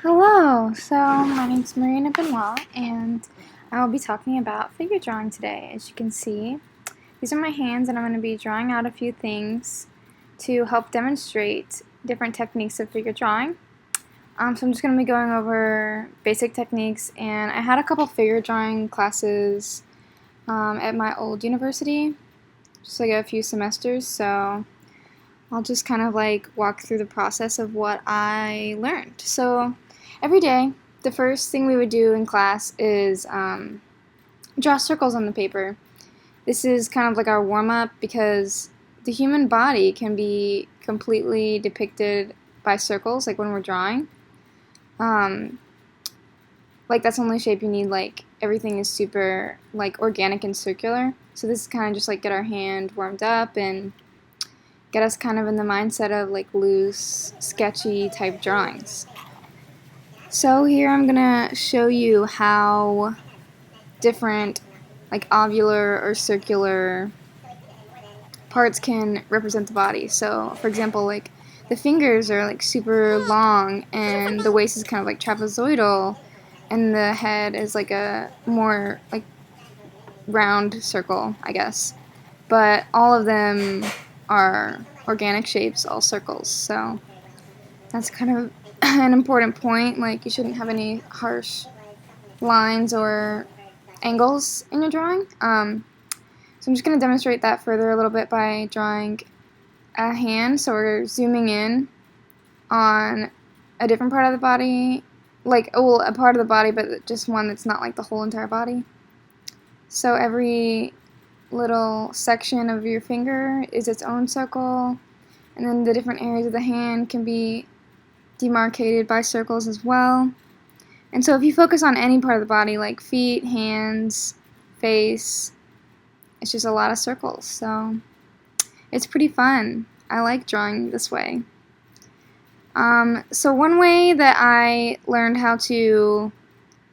Hello, so my name's Marina Benoit, and I will be talking about figure drawing today. As you can see, these are my hands, and I'm going to be drawing out a few things to help demonstrate different techniques of figure drawing. So I'm just going to be going over basic techniques, and I had a couple figure drawing classes at my old university, just like a few semesters, so I'll just kind of like walk through the process of what I learned. So every day, the first thing we would do in class is draw circles on the paper. This is kind of like our warm-up because the human body can be completely depicted by circles, like when we're drawing. Like that's the only shape you need, like everything is super like organic and circular. So this is kind of just like get our hand warmed up and get us kind of in the mindset of like loose, sketchy type drawings. So here I'm gonna show you how different like ovular or circular parts can represent the body. So for example, like the fingers are like super long and the waist is kind of like trapezoidal and the head is like a more like round circle, I guess. But all of them are organic shapes, all circles. So that's kind of an important point. Like you shouldn't have any harsh lines or angles in your drawing. So I'm just going to demonstrate that further a little bit by drawing a hand. So we're zooming in on a different part of the body, like a part of the body, but just one that's not like the whole entire body. So every little section of your finger is its own circle, and then the different areas of the hand can be demarcated by circles as well. And so if you focus on any part of the body, like feet, hands, face, it's just a lot of circles. So it's pretty fun. I like drawing this way. So one way that I learned how to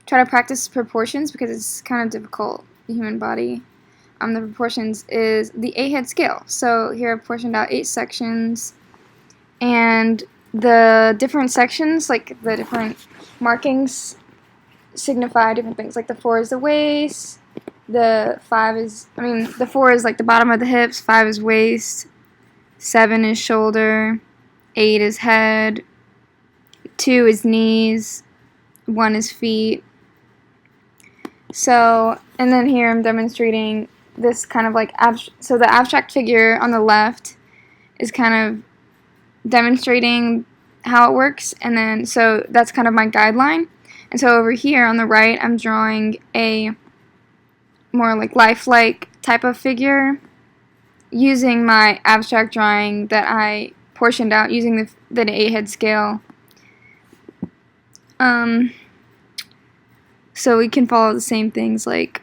try to practice proportions, because it's kind of difficult, the human body, the proportions, is the 8-head scale. So here I've portioned out 8 sections, and the different sections, like the different markings, signify different things. Like the 4 is the waist, the 4 is like the bottom of the hips, 5 is waist, 7 is shoulder, 8 is head, 2 is knees, 1 is feet. So, and then here I'm demonstrating this kind of like, so the abstract figure on the left is kind of demonstrating how it works, and then so that's kind of my guideline. And so over here on the right I'm drawing a more like lifelike type of figure using my abstract drawing that I portioned out using the 8-head scale. So we can follow the same things, like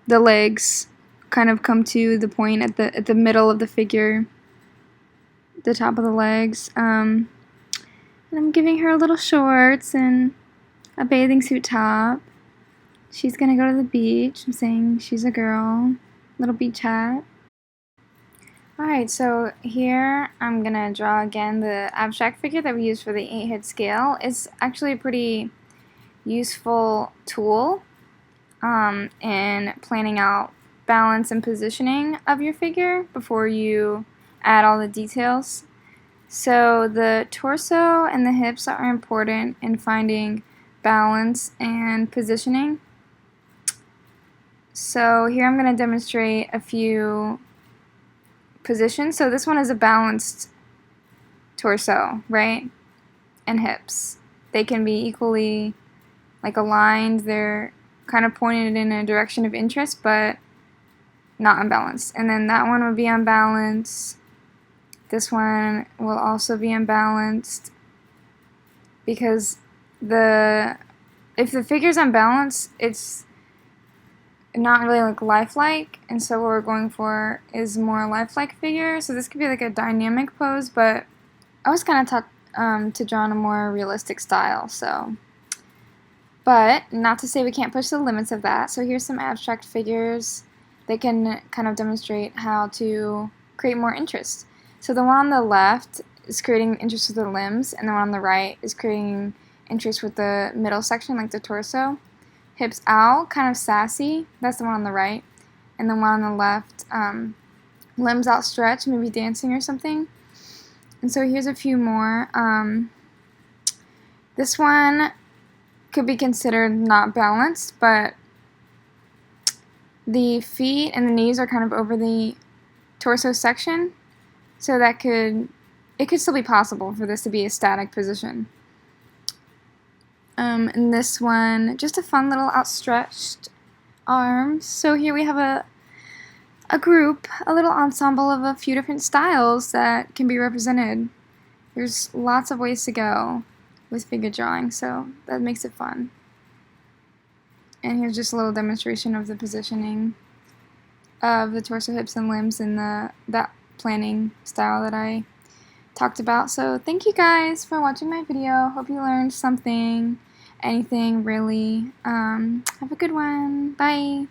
the legs kind of come to the point at the middle of the figure, the top of the legs. And I'm giving her little shorts and a bathing suit top. She's gonna go to the beach. I'm saying she's a girl. Little beach hat. Alright, so here I'm gonna draw again the abstract figure that we use for the 8-head scale. It's actually a pretty useful tool in planning out balance and positioning of your figure before you add all the details. So the torso and the hips are important in finding balance and positioning. So here I'm going to demonstrate a few positions. So this one is a balanced torso, right? And hips. They can be equally like aligned. They're kind of pointed in a direction of interest, but not unbalanced. And then that one would be unbalanced. This one will also be unbalanced because if the figure's unbalanced, it's not really like lifelike, and so what we're going for is more lifelike figure. So this could be like a dynamic pose, but I was kind of taught to draw in a more realistic style. So, but not to say we can't push the limits of that. So here's some abstract figures that can kind of demonstrate how to create more interest. So the one on the left is creating interest with the limbs, and the one on the right is creating interest with the middle section, like the torso. Hips out, kind of sassy. That's the one on the right. And the one on the left, limbs outstretched, maybe dancing or something. And so here's a few more. This one could be considered not balanced, but the feet and the knees are kind of over the torso section, so it could still be possible for this to be a static position. And this one, just a fun little outstretched arms. So here we have a group, a little ensemble of a few different styles that can be represented. There's lots of ways to go with figure drawing, so that makes it fun. And here's just a little demonstration of the positioning of the torso, hips, and limbs in that planning style that I talked about. So thank you guys for watching my video. Hope you learned something, anything really. Have a good one. Bye.